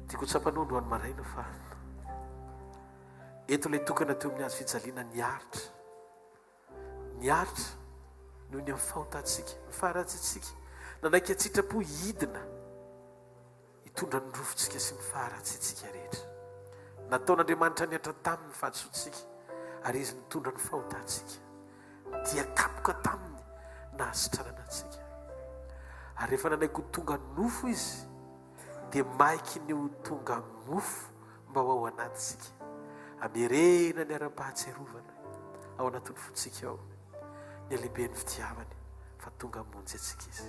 tiako tsapanondro any maraina fa eto ilay tokana teo amin'ny azo fijaliana niaritra noho ny amin'ny fahontatsika mifaharatsitsika nanaiky atsitrapo hidina hitondra ny rofontsika sy ny faharatsitsika rehetra nataon'Andriamanitra niatra tamin'ny fahasotsika ary izy nitondra ny fahontatsika dia kapoka taminy nahasitranana antsika ary rehefa nanaiky ho tonga nofo izy dia maiky ny ho tonga nofo mba ho ao anatitsika amerena ny ara-pahatserovana ao anatin'ny fotsika ao ny alehibe ny fitiavany fa tonga amonjy atsika izy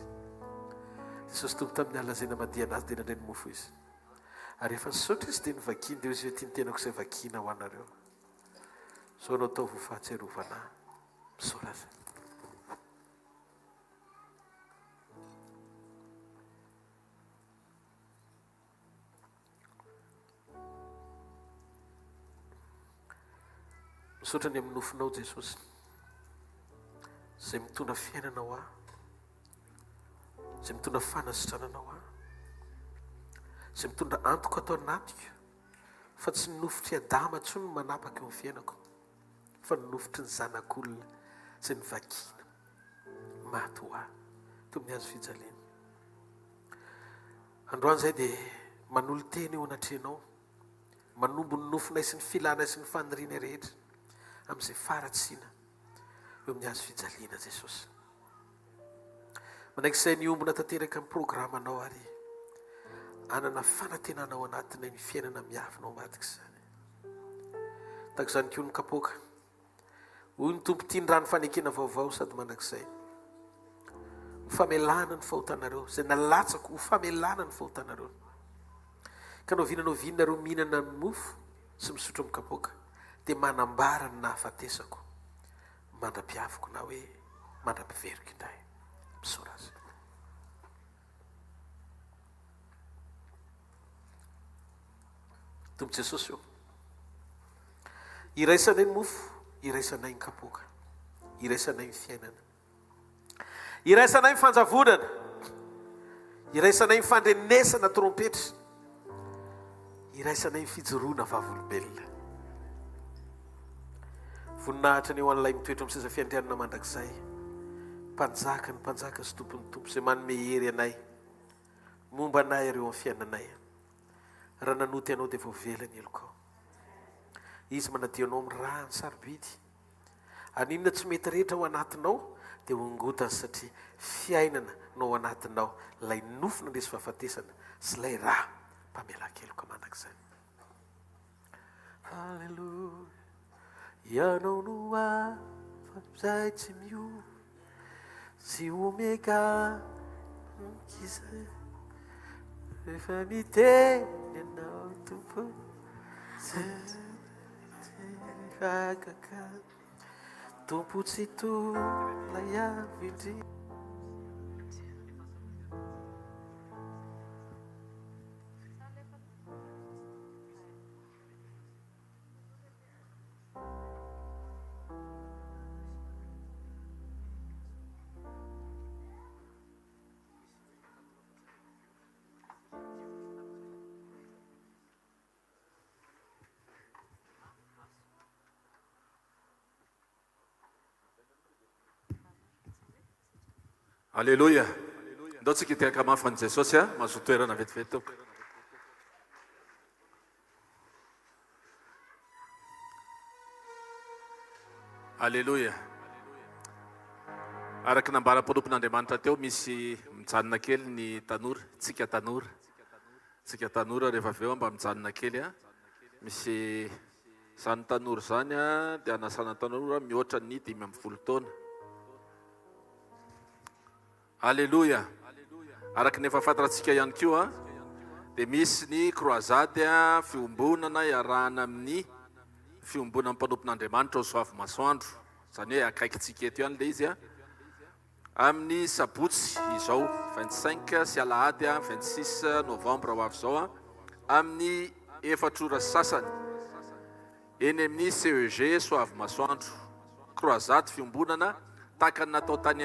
Jesosy tombo tamin'ny alazena madiana azy dia nandray ny mofo izy ary rehefa nisaotra izy dia nivakiny dia izy hoe tia ny tenako izay vakina ho anareo so anao tao ho fahatserovana misaoraza misaotra ny amin'ny nofinao Jesosy izay mitondra fiainanao aho izay mitondra fanasitrananao aho izay mitondra antoka atao anatiko fa tsy ny nofotry Adama intsony no manapaka eo amin'ny fiainako fa ny nofotry ny zanak'olona izay nivakina maty ho aho teo amin'ny hazo fijaliana androany izay dia manolo teny eo anatrenao manombo ny nofinay sy ny filana sy ny faniriana rehetra amin'izay faratsiana eo amin'ny hazo fijaliana Jesosy manaiky izay niombona tanteraka amin'ny programanao ary anana fanantenanao anatiny ny fiainana miavinao matika izany tahaka izany koa ny kapoaka hoy ny tompo tia ny rano fanekena vaovao sady mandrakizay famelana ny fahotanareo izay nalatsako ho famelana ny fahotanareo ka nao vinanao vinareo mihinana ny mofo sy misotro amin'ny kapoaka dia manambara ny nahafatesako mandra-piaviko na hoe mandra-piveriko indray misorazy tombo Jesosy io iraisanay ny mofo iraisanay ny kapoaka iraisanay ny fiainana iraisanay ny fanjavonana iraisanay ny fandrenesana trompetra iraisanay ny fijoroana vavolombelona voninahitra ny eo an'ilay mitoetra amin'ny seza fiandrianana mandrakizay mpanjaka ny mpanjaka sy tompon'ny tompo izay manome hery anay momba anay ireo amin'ny fiainanay raha nanoty ianao dia voavela ny eloko ao izy manadio anao amin'ny raha ny sarobidy aninona tsy mety rehetra ho anatinao dia hongotany satria fiainana no ao anatinao lay nofo nandresy fahafatesana sy lay raha mpamelan-keloka mandrakizay Halleluja ianao no afa-izay tsy miova tsy omega mikizay rehefa miteny ianao tompo hvkl tompo tsy tola iavy indrindra Alléluia. Ndao tsika tiaka mafany Jesosy mahazo toerana vetivety tao. Alléluia. Araka nambaram-panompon'Andriamanitra teo misy mijanona kely ny tanora, tsika tanora. Tsika tanora rehefa avy eo mba mijanona kely misy zany tanora zany dia anasana tanora mihoatra ny 5 taona. Alléluia. Araka nefa fantatsika ihany koa dia misy ny croisade fiombonana iarahana amin'ny fiombonana mpanompon'Andriamanitra ao soavy masoandro. Zany hoe akaikitsika eto ihany le izy amin'ny sabotsy izao 25 sy alahady 26 novembre ho avy izao amin'ny 4 ora sasany eny amin'ny CEG soavy masoandro. Croisade fiombonana tahaka ny natao tany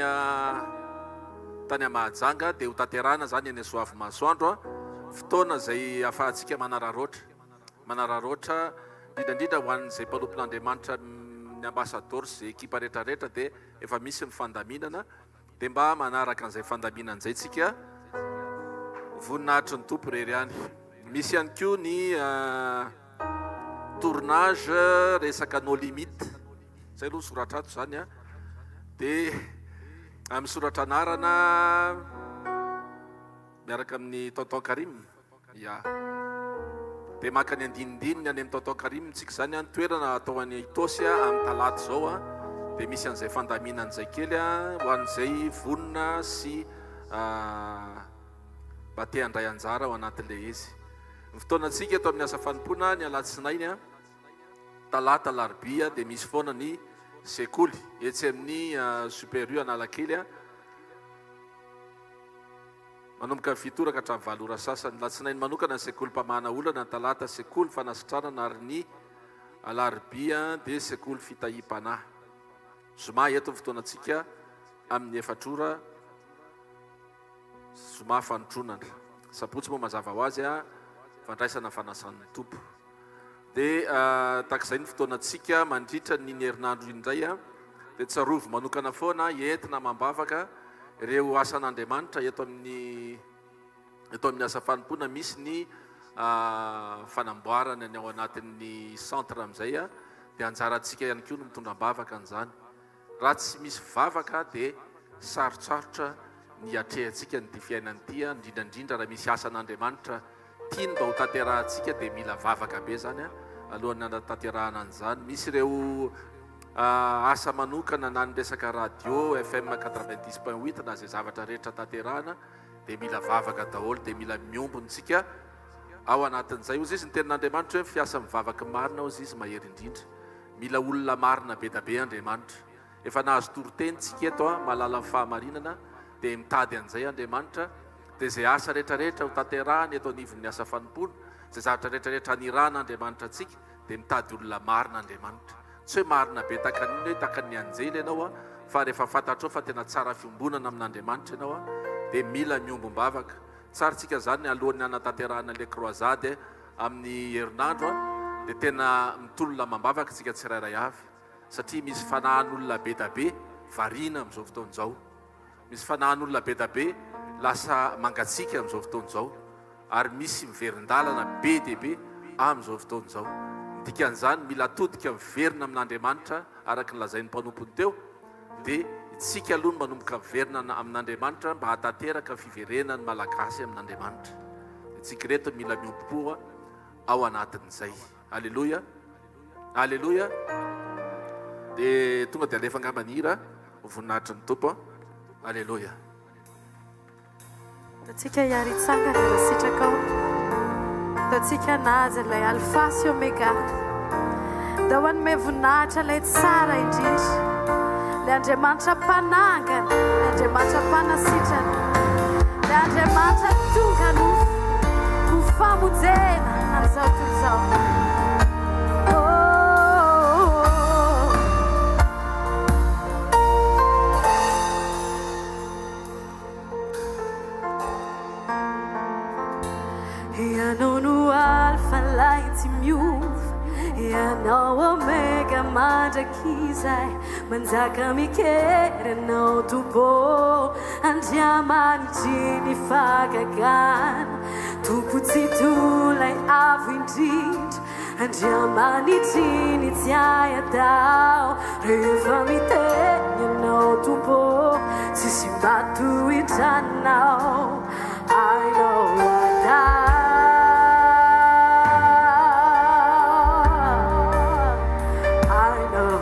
tany Mahajanga dia ho tanterana zany eny Soavy masoandro fotoana zay ahafahantsika manararoatra indrindra ho an'izay mpanompon'Andriamanitra ny ambassador sy ekipa rehetrarehetra dia efa misy ny fandaminana dia mba manaraka an'izay fandaminana izay tsika voninahitry ny tompo rery ihany. Misy ihany koa ny tournage resaka no limite zay aloha soratra ato zany dia amin'ny soratra anarana miaraka amin'ny tonton Karim ya dia maka ny andinindininy any amin'ny tonton Karim tsika zany ny toerana atao any Itosy amin'ny talata zao dia misy an'izay fandaminana zay kely ho an'izay vonina sy mba te handray anjara ao anatin'ilay izy. Ny fotoanantsika eto amin'ny asa fanompoana ny alatsinainy talata larobia dia misy foana ny sekoly etsy amin'ny super U Analakely manomboka fitoraka hatramin'ny valora sasany. Latsinainy manokana ny sekoly mpamana olana, ny talata sekoly fanasitrarana ary ny alarobia dia sekoly fitahim-panahy. Zoma eto ny fotoanantsika amin'ny efatrora Zoma fanontronana. Sapotsy moa mazava ho azy fandraisana fanasan'ny tompo. Dia takizay ny fotoanantsika mandritra ny herinandro indray dia tsarovo manokana foana entina mambavaka ireo asan'Andriamanitra eto amin'ny asa fanompoana. Misy ny fanamboarana ny ao anatin'ny centre amin'izay dia anjarantsika ihany koa no mitondra-bavaka an'izany. Raha tsy misy vavaka dia sarotsarotra ny atrehantsika ny fiainan'ity indrindrandrindra raha misy asan'Andriamanitra tiany mba ho tanterahantsika dia mila vavaka be zany alohan'ny anatanterahana an'izany. Misy ireo asa manokana na ny resaka radio FM 90.8 na zay zavatra rehetra tanterahana dia mila vavaka daholo dia mila miombontsika ao anatin'izay. Ozy izy ny tenin'Andriamanitra hoe fiasa mivavaka marina ozy izy mahery indrindra. Mila olona marina be da be Andriamanitra. Efa nahazo torotenitsika eto malala amin'ny fahamarinana dia mitady an'izay Andriamanitra dia zay asa rehetrarehetra ho tanterahany eto anivon'ny asa fanompoana, zay zavatra rehetrarehetra anirana Andriamanitra antsika dia mitady olona marina Andriamanitra. Tsy hoe marina be takan'iny hoe takan'ny anjely ianao fa rehefa fantatrao fa tena tsara fiombonana amin'Andriamanitra ianao dia mila miombom-bavaka. Tsarantsika zany alohan'ny anatanterahana le croisade amin'ny herinandro dia tena mitolona mambavaka tsika tsirairay avy satria misy fanahan'olona be da be variana amin'izao fotoan'izao. Misy fanahan'olona be da be lasa mangatsika amin'izao fotoan'izao ary misy miverin-dalana be dia be amin'izao fotoan'izao. Dikan'izany mila atodika miverina amin'Andriamanitra araka ny lazain'ny mpanompony teo dia itsika aloha no manomboka miverina amin'Andriamanitra mba hatanteraka fiverenany malagasy amin'Andriamanitra. Itsika reto mila miompo ao anatin'izay. Alleluia, alleluia. Dia tonga dia alefa angamanira voninahitry ny tompo. Alleluia. Tatsika iary tsangana raha sitraka ao. Tatsika naza ilay alfa sy omega. Da ho anome voninahitra ilay tsara indrindra. Ilay Andriamanitra mpanangana, ilay Andriamanitra mpanasitrana, ilay Andriamanitra tonga ho famonjena amin'izao tontolo izao. Ianao no alfa lay tsy miova, ianao omega mandrakizay, manjaka mikery anao tompo, andriamanitry ny fagagana, tompo tsy tolay avo indrindra, andriamanitry ny tsy ayatao, rehefa miteny anao tompo, tsisy mbato hitranao, I know what you know,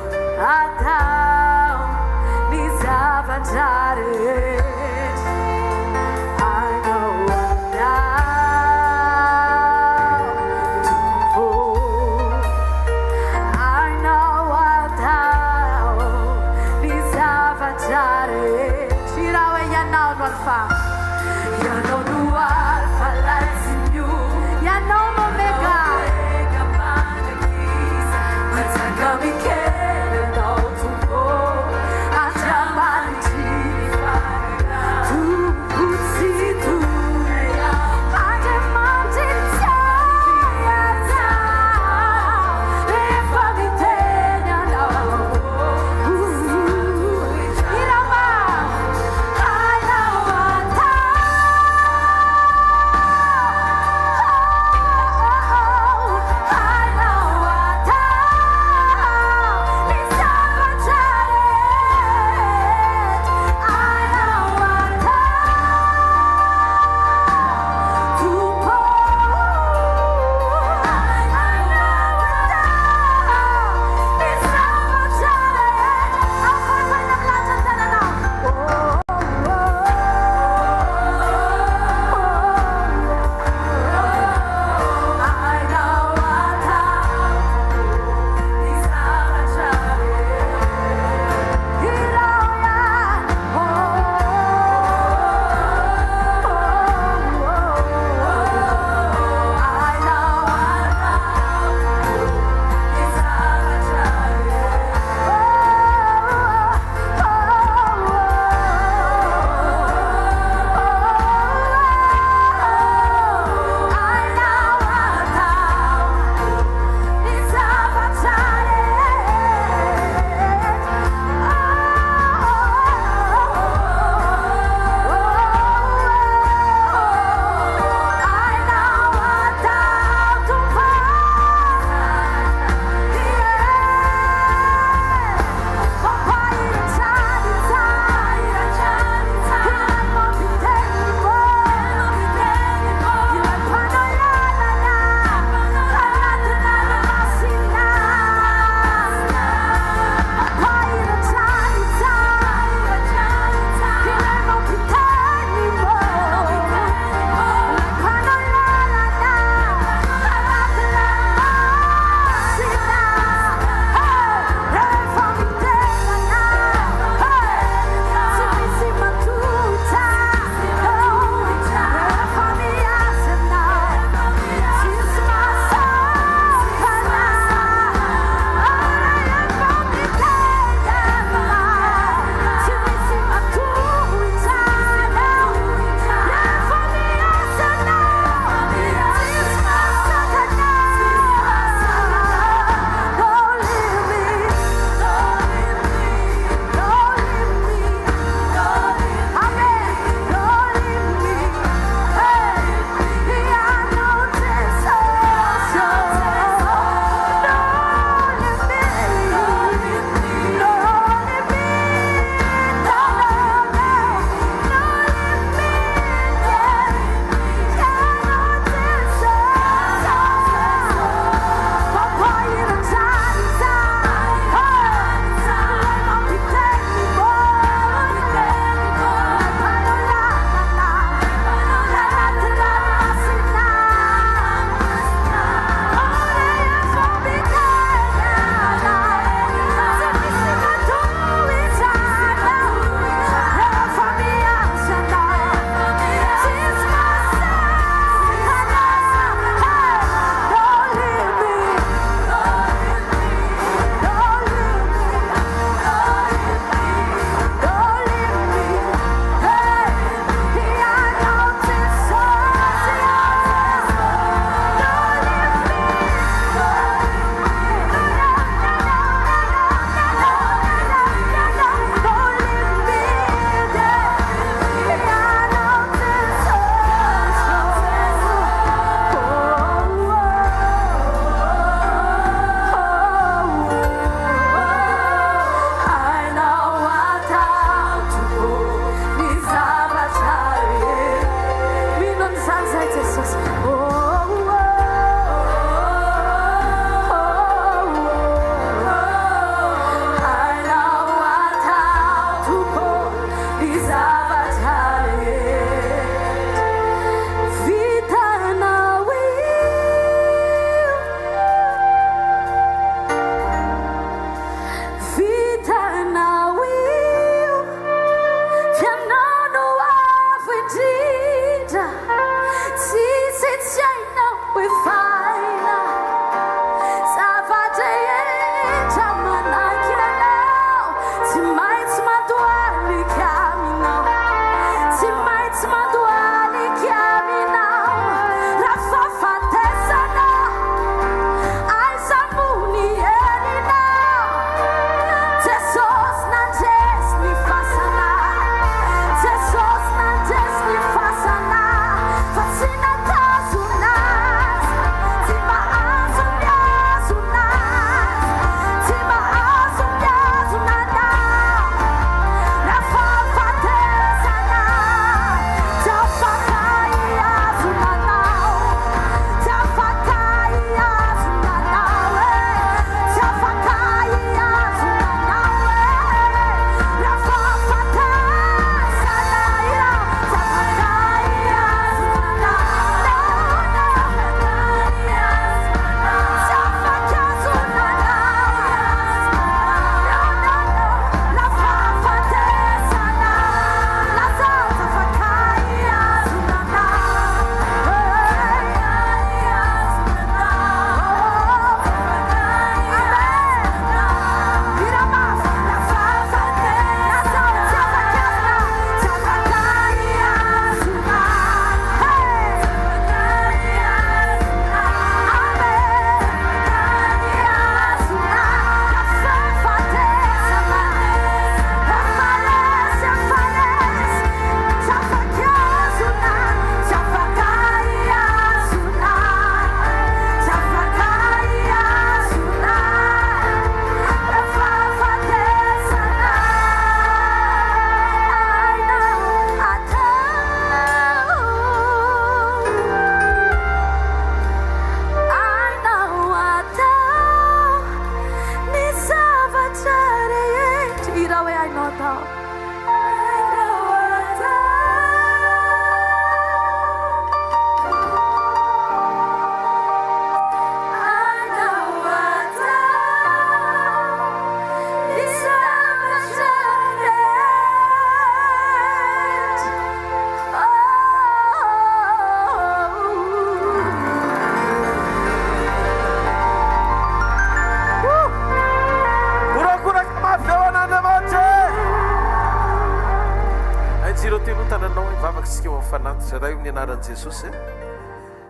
ray amin'ny anaran'i jesosy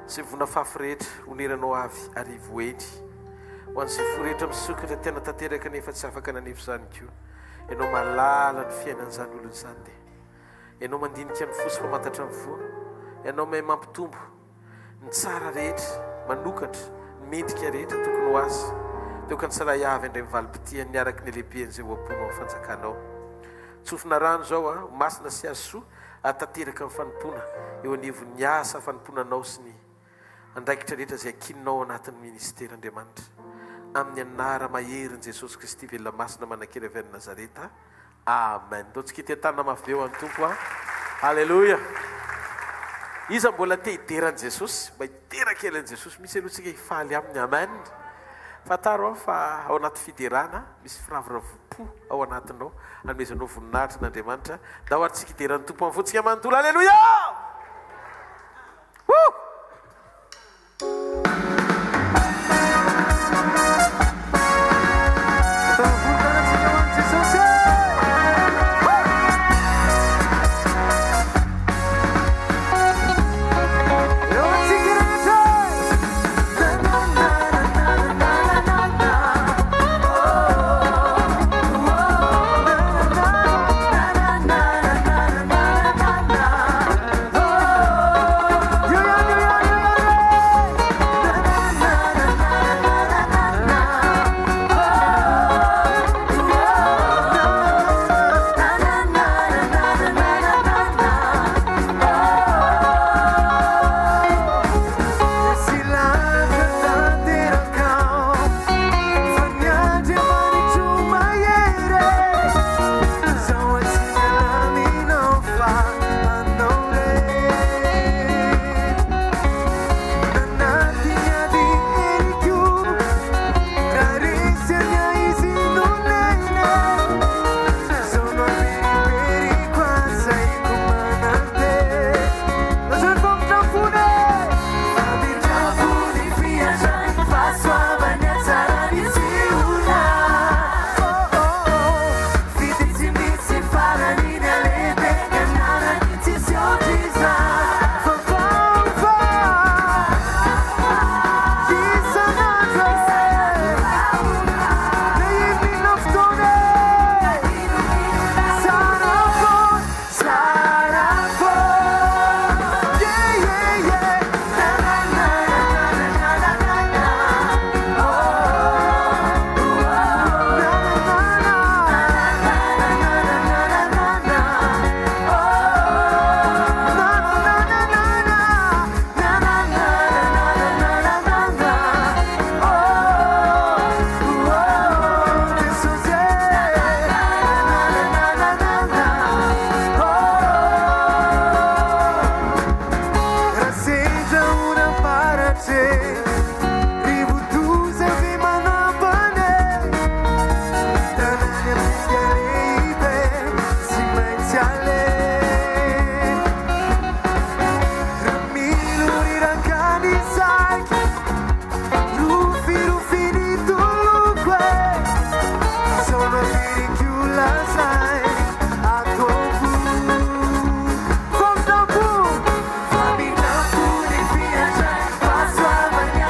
sy vona fafy rehetra oneranao avy arivo eny ho an'izay fo rehetra misokatra tena tanteraka nefa tsy afaka nanefy zany ko ianao malala ny fiainan'izany olony izany dia ianao mandinika ny fo sy famantatra ny fo ianao mahay mampitombo ny tsara rehetra manokatra ny mendrika rehetra tokony ho azy tokony tsaray avy indray mivalym-pitiany niaraky ny lehiben'izay hoamponao fanjakanao tsofina rano zao masina sy azy soa atateraka ny fanompona eo anivon'ny asa fanomponanao sy ny andraikitra rehetra zay akinonao anatin'ny ministerandriamanitra amin'ny anara maherin' jesosy kristy velona masina manankely avy any nazareta amen. Taontsika tetana mafy be ho an'ny tompo halleloia. Iza mbola te hideran'i jesosy mba hiteraka elan'i jesosy misy alohantsika hifaly aminy amen. Fataro fa ao anaty fiderana misy firavoravopo ao anatinao anomezanao voninahitra n'Andriamanitra da ho aritsika hideran'ny tompo amin'ny fotsika manontolo halleloia. Fammi da pure via, già passo a bagnare.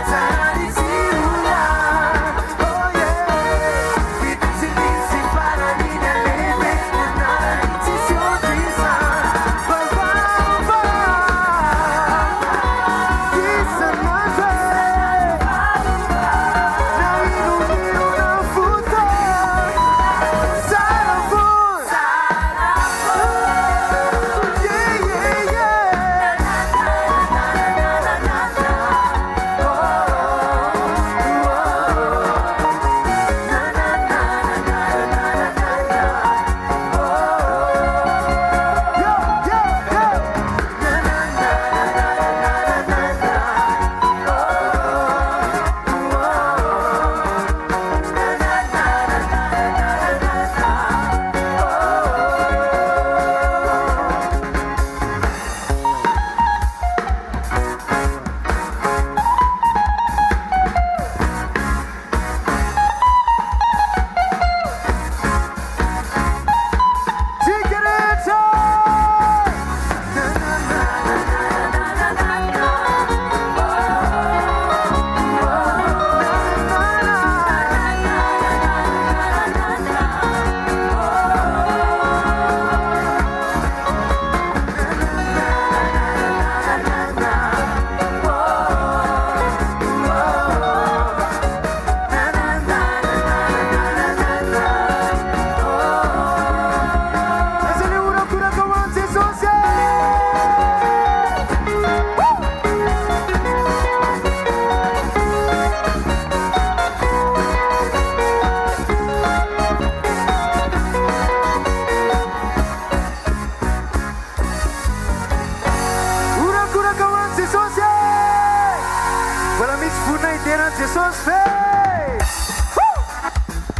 tena Jesosy fe.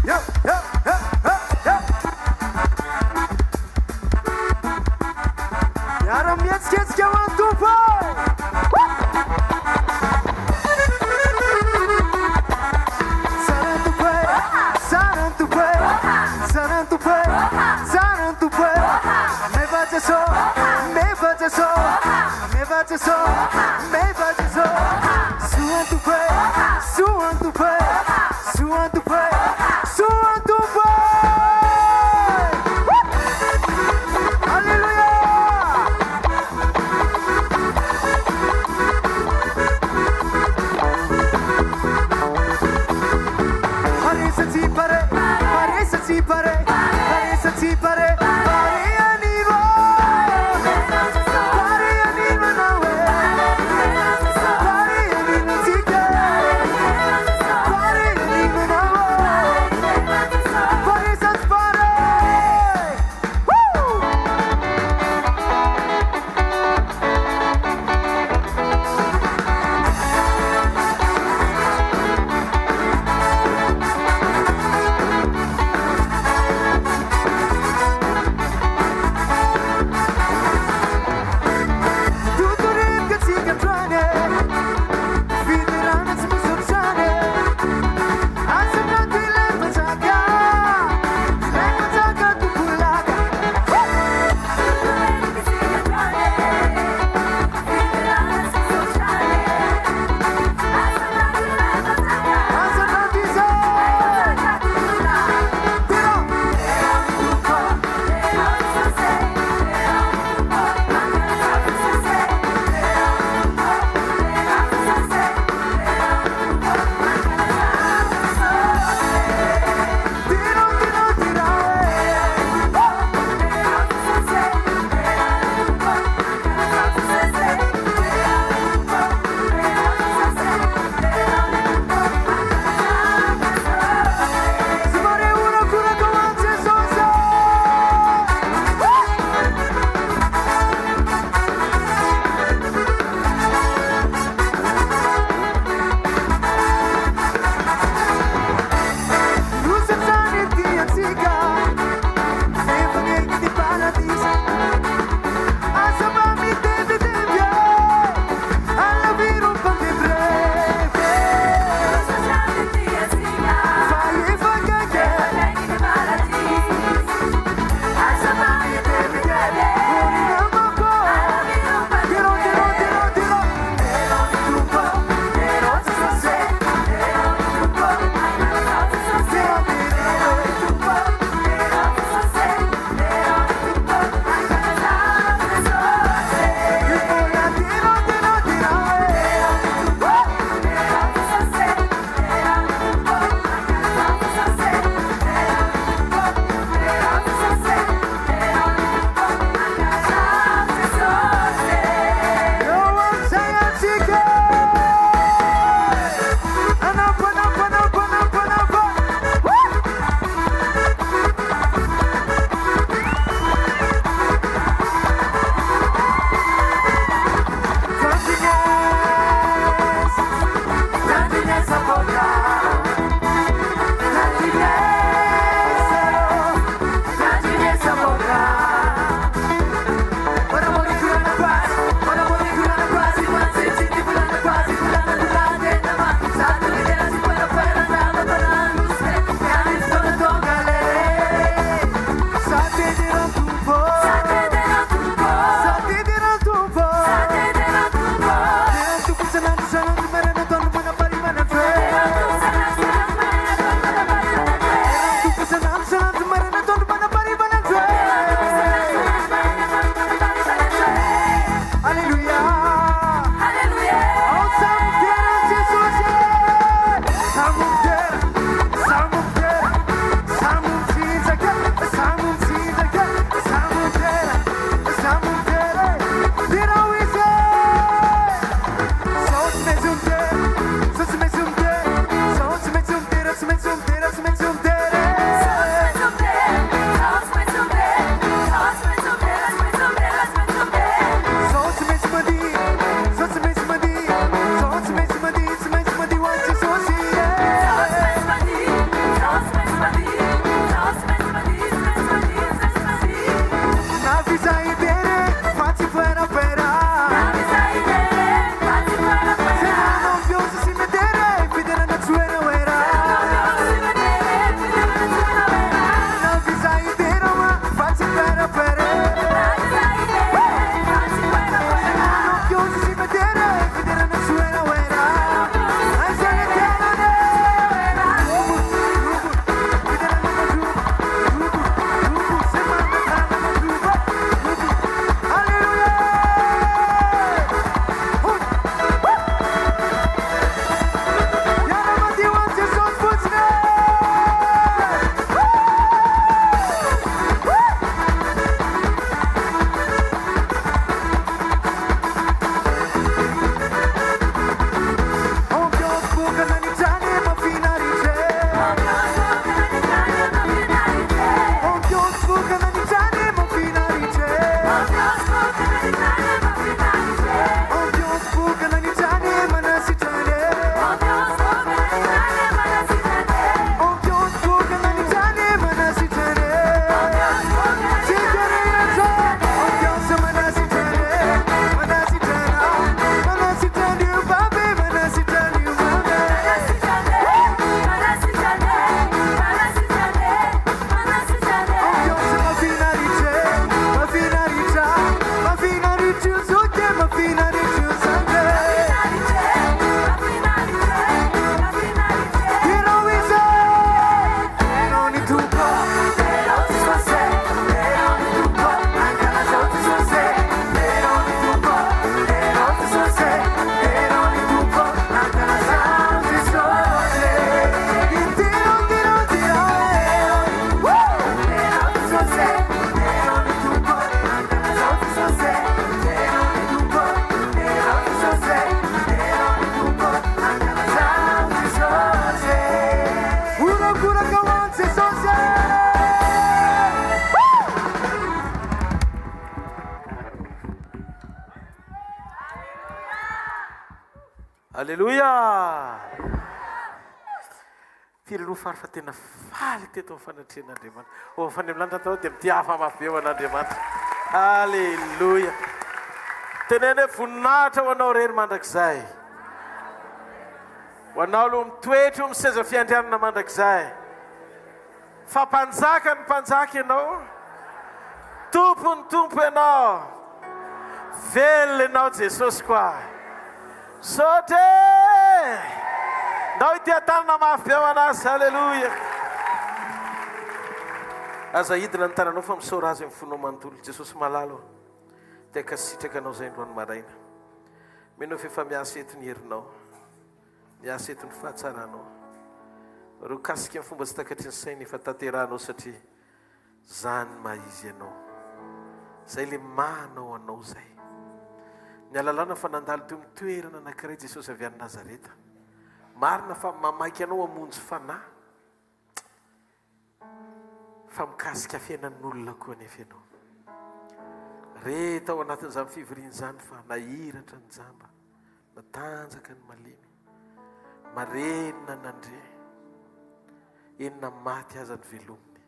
Yo, yo, yo, yo, yo. Miara-mihetsiketsika hoan'ny tompo. Sanan'ny tompo e, sanan'ny tompo e, sanan'ny tompo e, sanan'ny tompo e. Meva Jesosy, meva Jesosy, meva Jesosy, meva Jesosy. Suan'ny tompo e, suan'ny tompo e, suan'ny tompo e, suan'ny tompo e. Alleluia. Paresa-ti pare, paresa-ti pare, paresa-ti pare, pare anima, pare anima nawe, pare anima tika, pare anima nawe. Alléluia. Firy fary fa tena faly teto amin'ny fanatrehan'Andriamanitra. O fandelantra tao dia mitiafa mafy be ho an'Andriamanitra. Alléluia. Tenene hoe voninahitra ho anao rery mandrakizay. Ho anao aloha mitoetra eo miseza fiandrianana mandrakizay. Fa mpanjaka ny mpanjaka ianao. Tompo ny tompo ianao. Velona ianao Jesosy koa. Sote! Ndao ity tanana mafy be ho anazy. Alléluia. Aza hidina ny tananao fa misaora azy amin'ny fonao manontolo. Jesosy malalo. Teka sitraka anao zay androany maraina. Menao fa efa miasa eto ny herinao. Miasa eto ny fahatsaranao. Ro kasika amin'ny fomba tsy takatry ny saina efa tanterahanao satria zany maizy ianao. Zay le manao anao zay. Ny alalana fa nandalo teo amin'ny toerana anankiray Jesosy avy any Nazareta. Marina fa mamaiky anao hamonjy fanahy. Fa mikasika fiainan'olona koa nefa ianao. Reta ao anatin'izany fivoriana izany fa nahiratra ny jamba, natanjaka ny malemy, marenina nandre, enina maty aza ny velominy.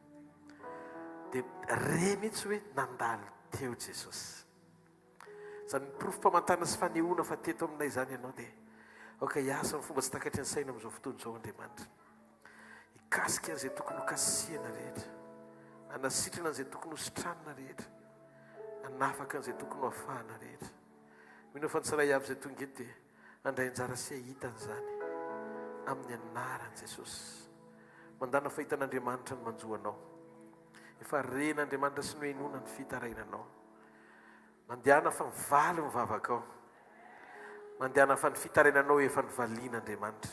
Dia re mihitsy hoe nandalo teo Jesosy. Zany profam-pamantana sy fanehoana fa teto aminay izany ianao dia oka hiasa amin'ny fomba tsy takatry ny saina amin'izao fotoana izao Andriamanitra. Hikasika an'izay tokony ho kasihana rehetra, hanasitrana an'izay tokony ho sitranina rehetra, hanafaka an'izay tokony ho afahana rehetra. Mino fa ny tsiray avy izay tonga eto dia handray anjara sy hahita an'izany amin'ny anaran'i Jesosy. Mandana fahitan'Andriamanitra ny manjoanao. Efa ren'Andriamanitra sy ny hoenona ny fitarainanao. Mandehana fa mivaly ny vavakao. Mandehana fa ny fitarainanao efa ny valian'Andriamanitra.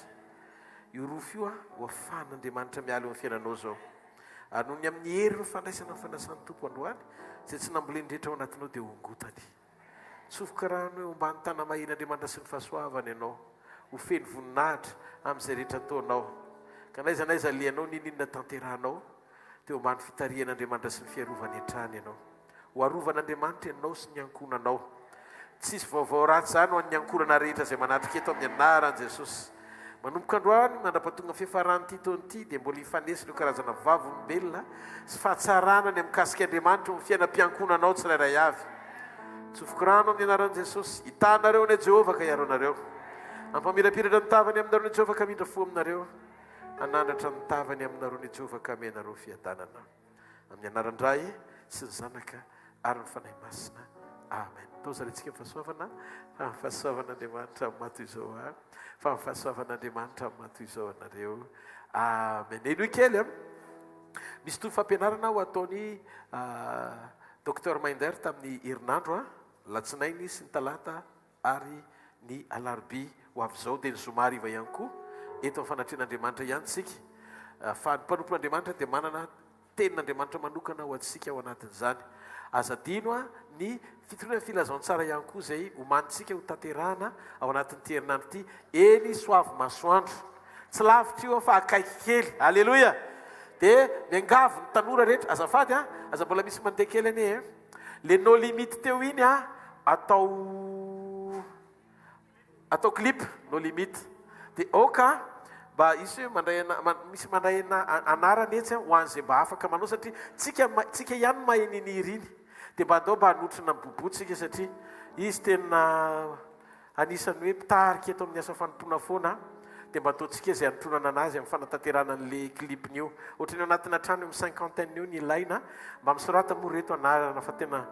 Io rofo io ho afahan'Andriamanitra mialo amin'ny fiainanao zao. Ary noho ny amin'ny hery ny fandraisana ny fanasan'ny tompo androany, izay tsy nambolendretra ao anatinao dia hongotany. Tsofoka rano eo ambany tana mahin'Andriamanitra sy ny fahasoavany ianao. Ho feno voninahitra amin'izay rehetra ataonao. Ka naiza naiza lianao ninona tanterahanao, teo ambany fitarihan'Andriamanitra sy ny fiarovany hatrany ianao. Ho arovan'Andriamanitra ianao sy ny ankonanao. Tsisy vaovao ratsy izany ho an'ny ankorana rehetra izay manatrika eto amin'ny anaran'i Jesosy. Manomboka androany mandrapatonga fifarany ity taona ity dia mbola hifanesy ireo karazana vavolombelona sy fahatsarana ny amikasika Andriamanitra ny fiainam-piankonanao tsirairay avy. Tsofoka rano amin'ny anaran'i Jesosy. Hitanareo ny Jehovah ka hiaro anareo. Ampamirapiratra ny tavany aminareo ny Jehovah ka mindra fo aminareo. Anandratra ny tavany aminareo ny Jehovah ka amenareo fiadanana. Amin'ny anaran-dray sy ny zanaka ary ny fanahy masina. Amen. Taozarentsika fahasoavana. Fahasoavan'Andriamanitra amin'ny mato izao. Fahasoavan'Andriamanitra amin'ny mato izao anareo. Amen. Eno kely misy toy fampianarana ho ataony Dr Mainder tamin'ny herinandro latsinainy sy ny talata ary ny alarobia ho avy izao dia ny zoma hariva ihany koa eto amin'ny fanatrehan'Andriamanitra ihany tsika. Fa ny mpanompon'Andriamanitra dia manana tenin'Andriamanitra manokana ho antsika ao anatin'izany. Azadino ny fitorina filazantsara ihany koa izay homanitsika ho tanterahana ao anatin'ity herinandro ity eny soavy masoandro. Tsy lavitra io fa akaiky kely. Alleloia. Dia miangavo ny tanora rehetra azafady aza mbola misy mandeha kely anie le no limite teo iny atao clip no limite. Dia oka mba isy misy mandray anarany etsy ho an'izay mba afaka manao satria tsika ihany maheniniry iny. Dia mba andao mba hanotrina ny bobotsika satria izy tena anisany hoe mpitarika eto amin'ny asa fanompona foana. Dia mba ataontsika izay anotronana anazy amin'ny fanatanterana n'le clipny io. Ohatrany anatina trano amin'ny 50 io ny ilaina mba misorata moa reto anarana fa tena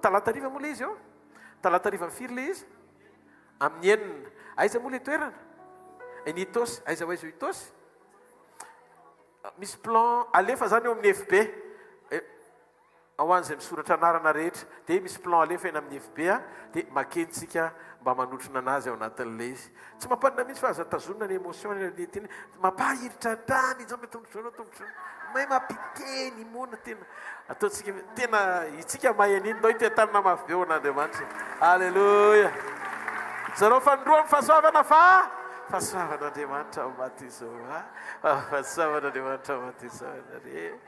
talata riva moa le izy eo. Talata riva firy le izy amin'ny enina. Aiza moa le toerana ny itosy aiza ho aiza ho itosy misy plan alefa zany eo amin'ny FB ao an'izay misoratra anarana rehetra dia misy plan alefa eny amin'ny FB dia makentsika mba manotrina anazy ao anatin'le izy. Tsy mampanina mihitsy fa aza tazonina ny émotion iny mampahiritra trany izao may mampiteny mona tena ataontsika tena itsika maheniny ndao itetanina mafy be ao an'Andriamanitra. Alleluia. Zareo fanindroa amin'ny fahasoavana fa fahasoavan'Andriamanitra amin'ny maty izao. Fahasoavan'Andriamanitra amin'ny maty izao anareo.